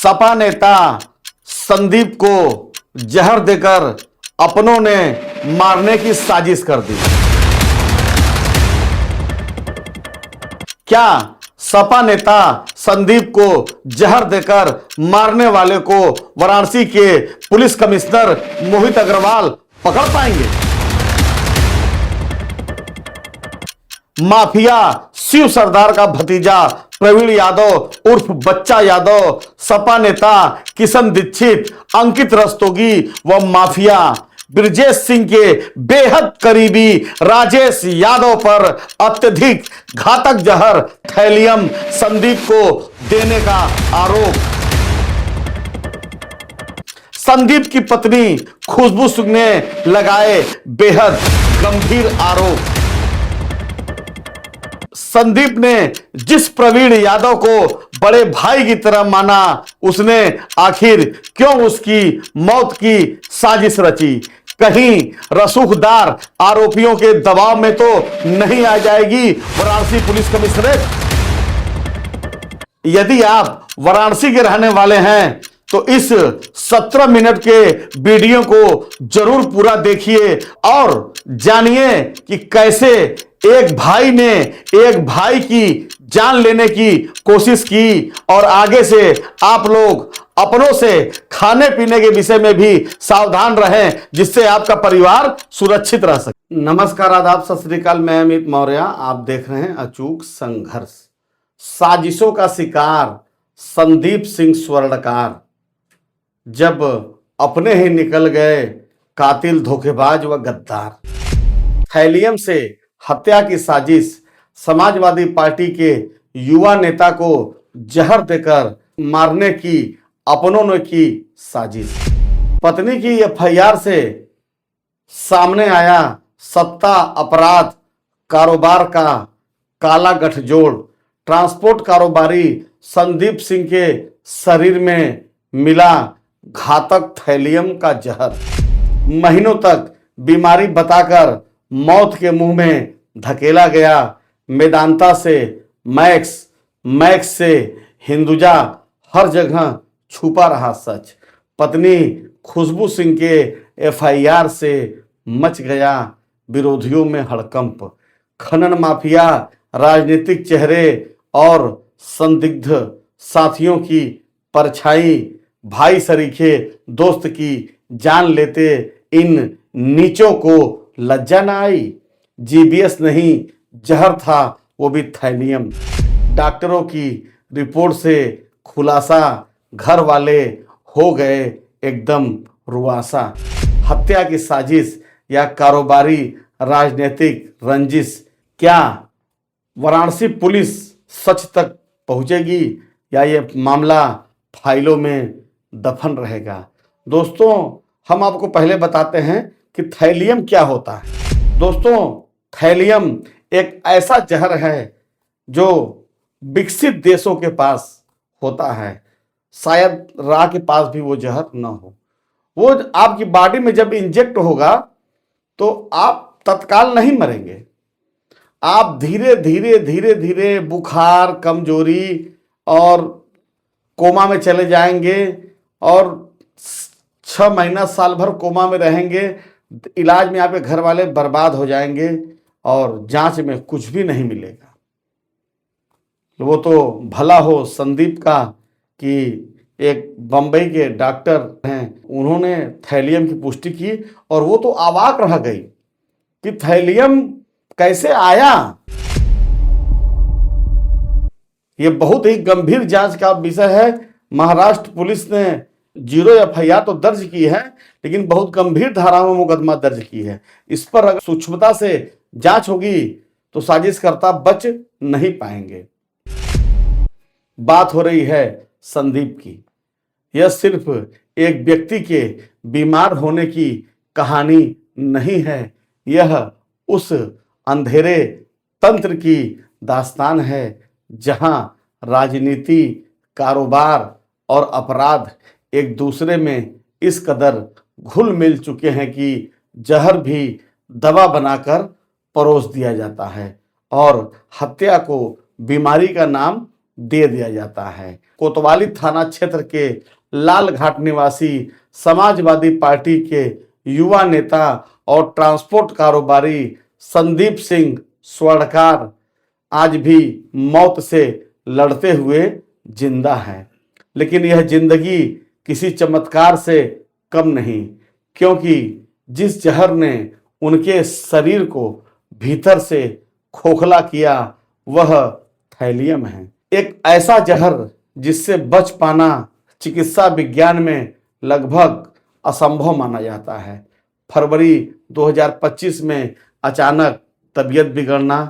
सपा नेता संदीप को जहर देकर अपनों ने मारने की साजिश कर दी। क्या सपा नेता संदीप को जहर देकर मारने वाले को वाराणसी के पुलिस कमिश्नर मोहित अग्रवाल पकड़ पाएंगे? माफिया शिव सरदार का भतीजा प्रवीण यादव उर्फ बच्चा यादव, सपा नेता किशन दीक्षित, अंकित रस्तोगी व माफिया ब्रजेश सिंह के बेहद करीबी राजेश यादव पर अत्यधिक घातक जहर थैलियम संदीप को देने का आरोप। संदीप की पत्नी खुशबू सिंह ने लगाए बेहद गंभीर आरोप। संदीप ने जिस प्रवीण यादव को बड़े भाई की तरह माना, उसने आखिर क्यों उसकी मौत की साजिश रची? कहीं रसूखदार आरोपियों के दबाव में तो नहीं आ जाएगी वाराणसी पुलिस कमिश्नरेट? यदि आप वाराणसी के रहने वाले हैं तो इस 17 मिनट के वीडियो को जरूर पूरा देखिए और जानिए कि कैसे एक भाई ने एक भाई की जान लेने की कोशिश की और आगे से आप लोग अपनों से खाने पीने के विषय में भी सावधान रहें, जिससे आपका परिवार सुरक्षित रह सके। नमस्कार, आदाब, सत श्री अकाल। मैं अमित मौर्य, आप देख रहे हैं अचूक संघर्ष। साजिशों का शिकार संदीप सिंह स्वर्णकार जब अपने ही निकल गए कातिल, धोखेबाज व गद्दार। थैलियम से हत्या की साजिश, समाजवादी पार्टी के युवा नेता को जहर देकर मारने की अपनों ने की साजिश। पत्नी की एफआईआर से सामने आया सत्ता अपराध कारोबार का काला गठजोड़। ट्रांसपोर्ट कारोबारी संदीप सिंह के शरीर में मिला घातक थैलियम का जहर। महीनों तक बीमारी बताकर मौत के मुंह में धकेला गया। मेदांता से मैक्स, मैक्स से हिंदुजा, हर जगह छुपा रहा सच। पत्नी खुशबू सिंह के एफआईआर से मच गया विरोधियों में हड़कंप। खनन माफिया, राजनीतिक चेहरे और संदिग्ध साथियों की परछाई भाई सरीखे दोस्त की जान लेते इन नीचों को लज्जा न आई। जीबीएस नहीं, जहर था, वो भी थैलियम। डॉक्टरों की रिपोर्ट से खुलासा, घर वाले हो गए एकदम रुआसा। हत्या की साजिश या कारोबारी राजनीतिक रंजिश, क्या वाराणसी पुलिस सच तक पहुंचेगी या ये मामला फाइलों में दफन रहेगा? दोस्तों, हम आपको पहले बताते हैं कि थैलियम क्या होता है। दोस्तों, थैलियम एक ऐसा जहर है जो विकसित देशों के पास होता है। शायद रा के पास भी वो जहर ना हो। वो आपकी बॉडी में जब इंजेक्ट होगा तो आप तत्काल नहीं मरेंगे। आप धीरे धीरे धीरे धीरे बुखार, कमजोरी और कोमा में चले जाएंगे और 6 महीना, साल भर कोमा में रहेंगे। इलाज में आपके घर वाले बर्बाद हो जाएंगे और जांच में कुछ भी नहीं मिलेगा। वो तो भला हो संदीप का कि एक बंबई के डॉक्टर हैं, उन्होंने थैलियम की पुष्टि की और वो तो अवाक रह गई कि थैलियम कैसे आया। ये बहुत ही गंभीर जांच का विषय है। महाराष्ट्र पुलिस ने 0 एफआईआर तो दर्ज की है, लेकिन बहुत गंभीर धाराओं में मुकदमा दर्ज की है। इस पर अगर सूक्ष्मता से जांच होगी तो साजिशकर्ता बच नहीं पाएंगे। बात हो रही है संदीप की। यह सिर्फ एक व्यक्ति के बीमार होने की कहानी नहीं है, यह उस अंधेरे तंत्र की दास्तान है जहां राजनीति, कारोबार और अपराध एक दूसरे में इस कदर घुल मिल चुके हैं कि जहर भी दवा बनाकर परोस दिया जाता है और हत्या को बीमारी का नाम दे दिया जाता है। कोतवाली थाना क्षेत्र के लाल घाट निवासी समाजवादी पार्टी के युवा नेता और ट्रांसपोर्ट कारोबारी संदीप सिंह स्वर्णकार आज भी मौत से लड़ते हुए जिंदा है। लेकिन यह जिंदगी किसी चमत्कार से कम नहीं, क्योंकि जिस जहर ने उनके शरीर को भीतर से खोखला किया वह थैलियम है। एक ऐसा जहर जिससे बच पाना चिकित्सा विज्ञान में लगभग असंभव माना जाता है। फरवरी 2025 में अचानक तबीयत बिगड़ना,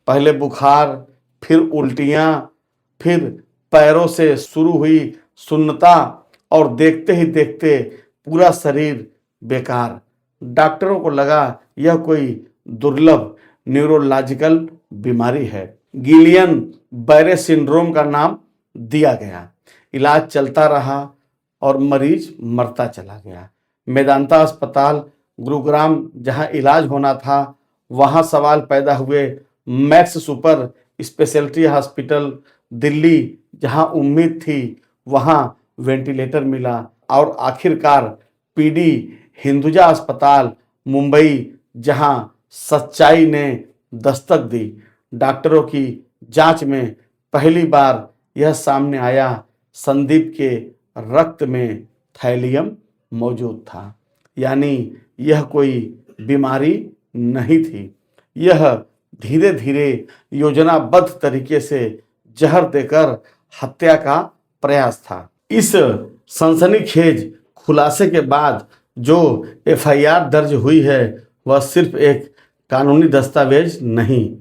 पहले बुखार, फिर उल्टियां, फिर पैरों से शुरू हुई सुन्नता और देखते ही देखते पूरा शरीर बेकार। डॉक्टरों को लगा यह कोई दुर्लभ न्यूरोलॉजिकल बीमारी है। गिलियन बैरे सिंड्रोम का नाम दिया गया। इलाज चलता रहा और मरीज मरता चला गया। मेदांता अस्पताल गुरुग्राम जहां इलाज होना था, वहां सवाल पैदा हुए। Max super speciality hospital Delhi जहां उम्मीद थी, वहां वेंटिलेटर मिला। और आखिरकार पीडी हिंदुजा अस्पताल मुंबई जहां सच्चाई ने दस्तक दी। डॉक्टरों की जांच में पहली बार यह सामने आया, संदीप के रक्त में थैलियम मौजूद था। यानी यह कोई बीमारी नहीं थी, यह धीरे धीरे योजनाबद्ध तरीके से जहर देकर हत्या का प्रयास था। इस सनसनीखेज खुलासे के बाद जो एफआईआर दर्ज हुई है वह सिर्फ एक कानूनी दस्तावेज नहीं,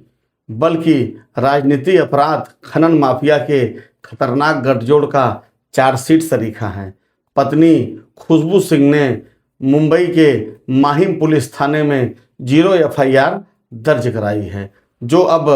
बल्कि राजनीति अपराध खनन माफिया के खतरनाक गठजोड़ का चार्जशीट सरीखा है। पत्नी खुशबू सिंह ने मुंबई के माहिम पुलिस थाने में 0 एफआईआर दर्ज कराई है, जो अब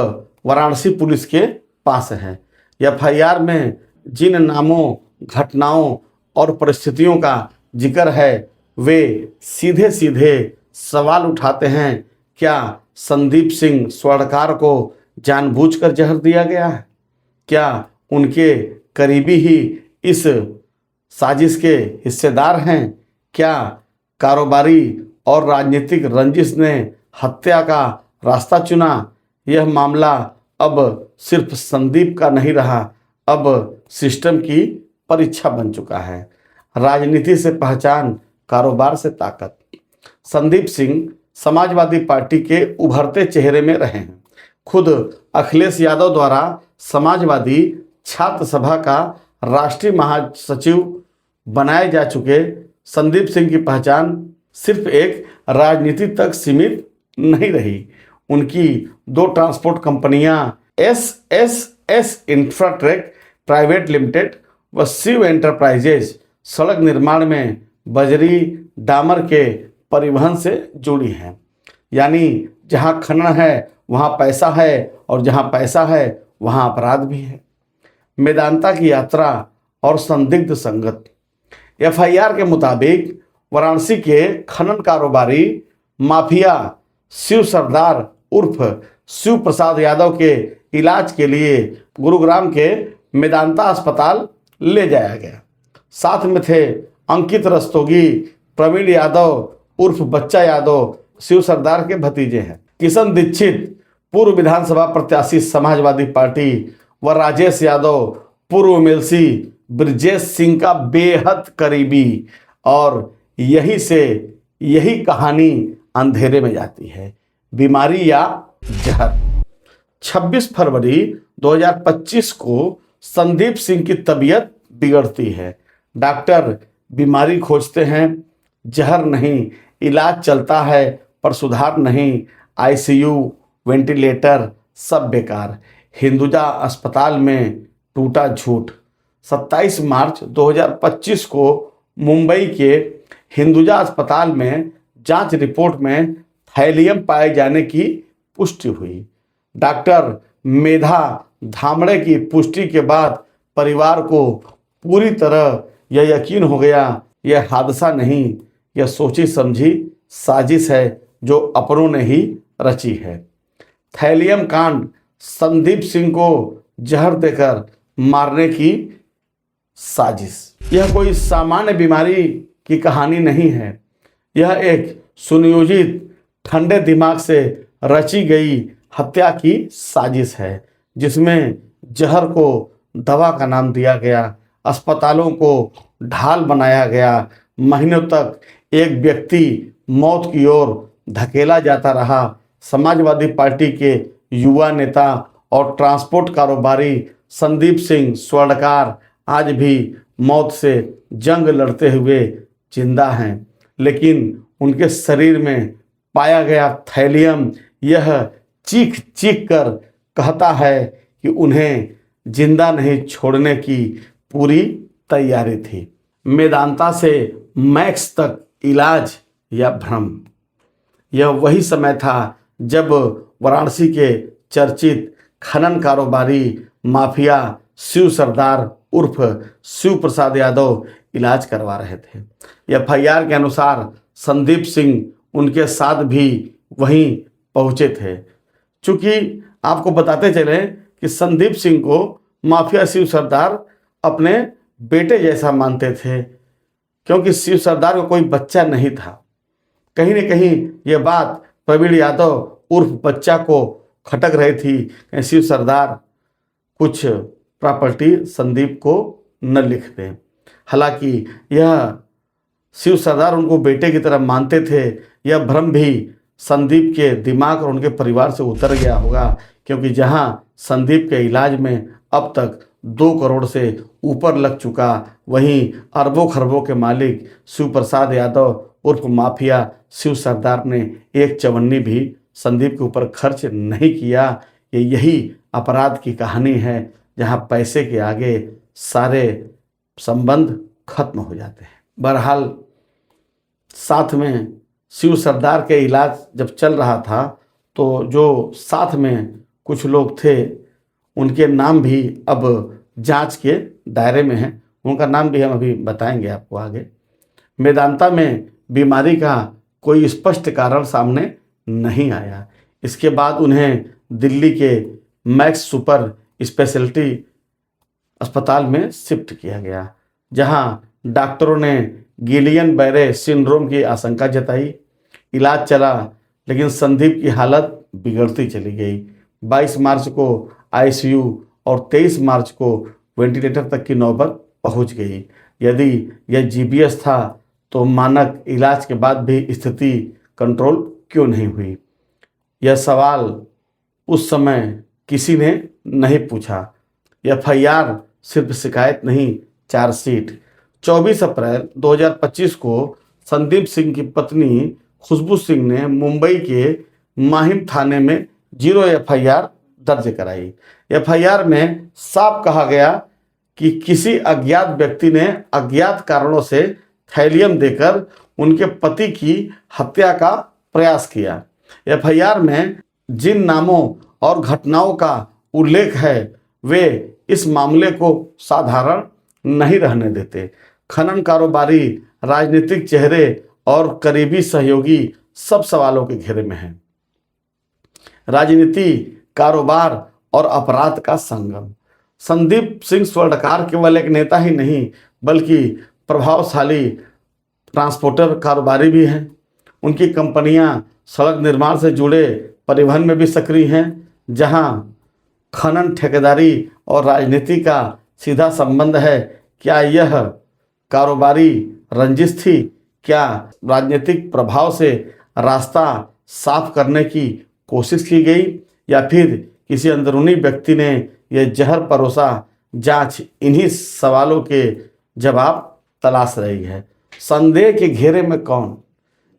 वाराणसी पुलिस के पास है। एफआईआर में जिन नामों, घटनाओं और परिस्थितियों का जिक्र है, वे सीधे सीधे सवाल उठाते हैं, क्या संदीप सिंह स्वर्णकार को जानबूझकर जहर दिया गया है? क्या उनके करीबी ही इस साजिश के हिस्सेदार हैं? क्या कारोबारी और राजनीतिक रंजिश ने हत्या का रास्ता चुना? यह मामला अब सिर्फ संदीप का नहीं रहा, अब सिस्टम की परीक्षा बन चुका है। राजनीति से पहचान, कारोबार से ताकत। संदीप सिंह समाजवादी पार्टी के उभरते चेहरे में रहे हैं। खुद अखिलेश यादव द्वारा समाजवादी छात्र सभा का राष्ट्रीय महासचिव बनाए जा चुके संदीप सिंह की पहचान सिर्फ एक राजनीति तक सीमित नहीं रही। उनकी 2 ट्रांसपोर्ट कंपनियां एस इंफ्राट्रेक प्राइवेट लिमिटेड व शिव एंटरप्राइजेज सड़क निर्माण में बजरी डामर के परिवहन से जुड़ी हैं। यानी जहां खनन है वहां पैसा है, और जहां पैसा है वहां अपराध भी है। मेदांता की यात्रा और संदिग्ध संगत। एफआईआर के मुताबिक वाराणसी के खनन कारोबारी माफिया शिव सरदार उर्फ शिव प्रसाद यादव के इलाज के लिए गुरुग्राम के मेदांता अस्पताल ले जाया गया। साथ में थे अंकित रस्तोगी, प्रवीण यादव उर्फ बच्चा यादव शिव सरदार के भतीजे हैं, किशन दीक्षित पूर्व विधानसभा प्रत्याशी समाजवादी पार्टी व राजेश यादव पूर्व एमएलसी ब्रजेश सिंह का बेहद करीबी। और यही से यही कहानी अंधेरे में जाती है, बीमारी या जहर। 26 फरवरी 2025 को संदीप सिंह की तबीयत बिगड़ती है। डॉक्टर बीमारी खोजते हैं, जहर नहीं, इलाज चलता है पर सुधार नहीं, आईसीयू, वेंटिलेटर सब बेकार। हिंदुजा अस्पताल में टूटा झूठ। 27 मार्च 2025 को मुंबई के हिंदुजा अस्पताल में जांच रिपोर्ट में थैलियम पाए जाने की पुष्टि हुई। डॉक्टर मेधा धामड़े की पुष्टि के बाद परिवार को पूरी तरह यह यकीन हो गया, यह हादसा नहीं, यह सोची समझी साजिश है जो अपनों ने ही रची है। थैलियम कांड। संदीप सिंह को जहर देकर मारने की साजिश। यह कोई सामान्य बीमारी की कहानी नहीं है, यह एक सुनियोजित ठंडे दिमाग से रची गई हत्या की साजिश है, जिसमें जहर को दवा का नाम दिया गया, अस्पतालों को ढाल बनाया गया, महीनों तक एक व्यक्ति मौत की ओर धकेला जाता रहा। समाजवादी पार्टी के युवा नेता और ट्रांसपोर्ट कारोबारी संदीप सिंह स्वर्णकार आज भी मौत से जंग लड़ते हुए जिंदा हैं, लेकिन उनके शरीर में पाया गया थैलियम यह चीख चीख कर कहता है कि उन्हें जिंदा नहीं छोड़ने की पूरी तैयारी थी। मेदांता से मैक्स तक इलाज या भ्रम। यह वही समय था जब वाराणसी के चर्चित खनन कारोबारी माफिया शिव सरदार उर्फ शिव प्रसाद यादव इलाज करवा रहे थे। एफआईआर के अनुसार संदीप सिंह उनके साथ भी वहीं पहुंचे थे। चूंकि आपको बताते चले कि संदीप सिंह को माफिया शिव सरदार अपने बेटे जैसा मानते थे, क्योंकि शिव सरदार को कोई बच्चा नहीं था। कहीं न कहीं यह बात प्रवीण यादव उर्फ बच्चा को खटक रही थी कि शिव सरदार कुछ प्रॉपर्टी संदीप को न लिख दें। हालांकि यह शिव सरदार उनको बेटे की तरह मानते थे, यह भ्रम भी संदीप के दिमाग और उनके परिवार से उतर गया होगा, क्योंकि जहां संदीप के इलाज में अब तक 2 करोड़ से ऊपर लग चुका, वहीं अरबों खरबों के मालिक शिव प्रसाद यादव उर्फ माफिया शिव सरदार ने एक चवन्नी भी संदीप के ऊपर खर्च नहीं किया। यही अपराध की कहानी है, जहां पैसे के आगे सारे संबंध खत्म हो जाते हैं। बहरहाल साथ में शिव सरदार के इलाज जब चल रहा था, तो जो साथ में कुछ लोग थे उनके नाम भी अब जांच के दायरे में हैं। उनका नाम भी हम अभी बताएंगे आपको आगे। मेदांता में बीमारी का कोई स्पष्ट कारण सामने नहीं आया। इसके बाद उन्हें दिल्ली के मैक्स सुपर स्पेशलिटी अस्पताल में शिफ्ट किया गया, जहां डॉक्टरों ने गिलियन बैरे सिंड्रोम की आशंका जताई। इलाज चला, लेकिन संदीप की हालत बिगड़ती चली गई। 22 मार्च को आईसीयू और 23 मार्च को वेंटिलेटर तक की नौबत पहुंच गई। यदि यह जीबीएस था तो मानक इलाज के बाद भी स्थिति कंट्रोल क्यों नहीं हुई? यह सवाल उस समय किसी ने नहीं पूछा। एफआईआर सिर्फ शिकायत नहीं, चार्जशीट। 24 अप्रैल 2025 को संदीप सिंह की पत्नी खुशबू सिंह ने मुंबई के माहिम थाने में 0 एफआईआर दर्ज कराई। एफआईआर में साफ कहा गया कि किसी अज्ञात व्यक्ति ने अज्ञात कारणों से थैलियम देकर उनके पति की हत्या का प्रयास किया। एफआईआर में जिन नामों और घटनाओं का उल्लेख है वे इस मामले को साधारण नहीं रहने देते। खनन कारोबारी, राजनीतिक चेहरे और करीबी सहयोगी सब सवालों के घेरे में हैं। राजनीति, कारोबार और अपराध का संगम। संदीप सिंह स्वर्णकार केवल एक नेता ही नहीं, बल्कि प्रभावशाली ट्रांसपोर्टर कारोबारी भी हैं। उनकी कंपनियां सड़क निर्माण से जुड़े परिवहन में भी सक्रिय हैं, जहां खनन, ठेकेदारी और राजनीति का सीधा संबंध है। क्या यह कारोबारी रंजिश थी? क्या राजनीतिक प्रभाव से रास्ता साफ करने की कोशिश की गई, या फिर किसी अंदरूनी व्यक्ति ने यह जहर परोसा? जांच इन्हीं सवालों के जवाब तलाश रही है। संदेह के घेरे में कौन?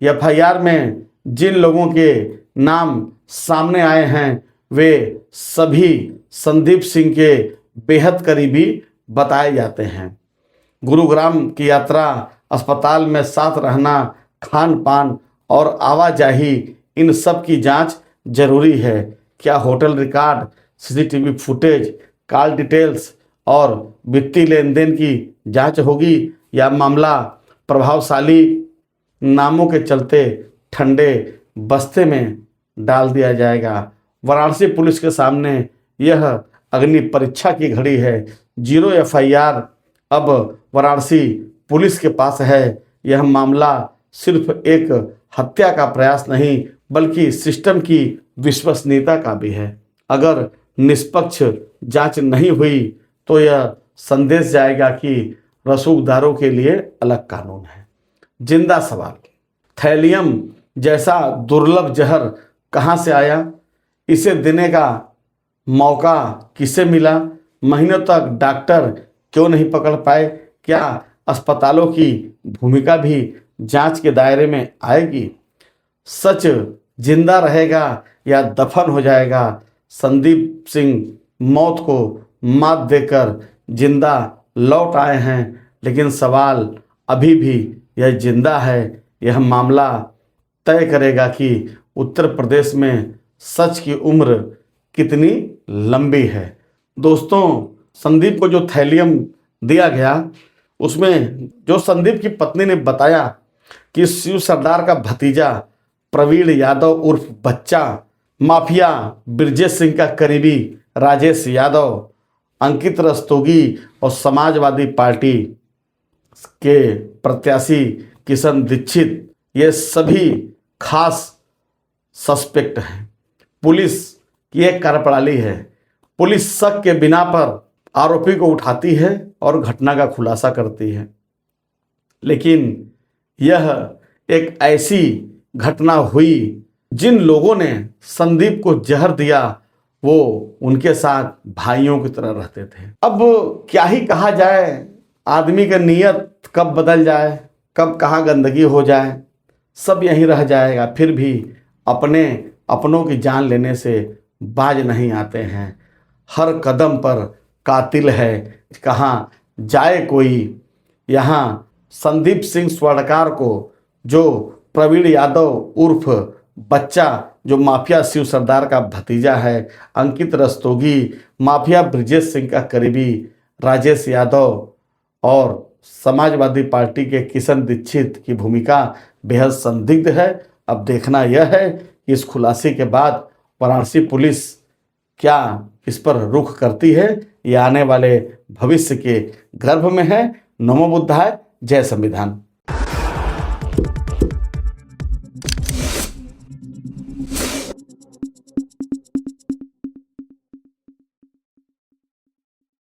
एफआईआर में जिन लोगों के नाम सामने आए हैं वे सभी संदीप सिंह के बेहद करीबी बताए जाते हैं। गुरुग्राम की यात्रा, अस्पताल में साथ रहना, खान पान और आवाजाही, इन सब की जांच जरूरी है। क्या hotel record, CCTV footage, call details और वित्तीय लेन देन की जांच होगी, या मामला प्रभावशाली नामों के चलते ठंडे बस्ते में डाल दिया जाएगा? वाराणसी पुलिस के सामने यह अग्नि परीक्षा की घड़ी है, 0 FIR अब वाराणसी पुलिस के पास है। यह मामला सिर्फ एक हत्या का प्रयास नहीं बल्कि सिस्टम की विश्वसनीयता का भी है। अगर निष्पक्ष जांच नहीं हुई तो यह संदेश जाएगा कि रसूखदारों के लिए अलग कानून है। जिंदा सवाल, थैलियम जैसा दुर्लभ जहर कहां से आया? इसे देने का मौका किसे मिला? महीनों तक डॉक्टर क्यों नहीं पकड़ पाए? क्या अस्पतालों की भूमिका भी जांच के दायरे में आएगी? सच जिंदा रहेगा या दफन हो जाएगा? संदीप सिंह मौत को मात देकर जिंदा लौट आए हैं, लेकिन सवाल अभी भी यह जिंदा है। यह मामला तय करेगा कि उत्तर प्रदेश में सच की उम्र कितनी लंबी है। दोस्तों, संदीप को जो थैलियम दिया गया उसमें जो संदीप की पत्नी ने बताया कि शिव सरदार का भतीजा प्रवीण यादव उर्फ बच्चा माफिया ब्रजेश सिंह का करीबी राजेश यादव, अंकित रस्तोगी और समाजवादी पार्टी के प्रत्याशी किशन दीक्षित, ये सभी खास सस्पेक्ट हैं। पुलिस की एक कार्यप्रणाली है। पुलिस शक के बिना पर आरोपी को उठाती है और घटना का खुलासा करती है, लेकिन यह एक ऐसी घटना हुई जिन लोगों ने संदीप को जहर दिया वो उनके साथ भाइयों की तरह रहते थे। अब क्या ही कहा जाए, आदमी का नीयत कब बदल जाए, कब कहाँ गंदगी हो जाए, सब यहीं रह जाएगा। फिर भी अपनों की जान लेने से बाज नहीं आते हैं। हर कदम पर कातिल है, कहाँ जाए कोई। यहाँ संदीप सिंह स्वर्णकार को, जो प्रवीण यादव उर्फ बच्चा जो माफिया शिव सरदार का भतीजा है, अंकित रस्तोगी माफिया ब्रजेश सिंह का करीबी राजेश यादव और समाजवादी पार्टी के किशन दीक्षित की भूमिका बेहद संदिग्ध है। अब देखना यह है कि इस खुलासे के बाद वाराणसी पुलिस क्या इस पर रुख करती है। ये आने वाले भविष्य के गर्भ में है। नमो बुद्धाय, जय संविधान।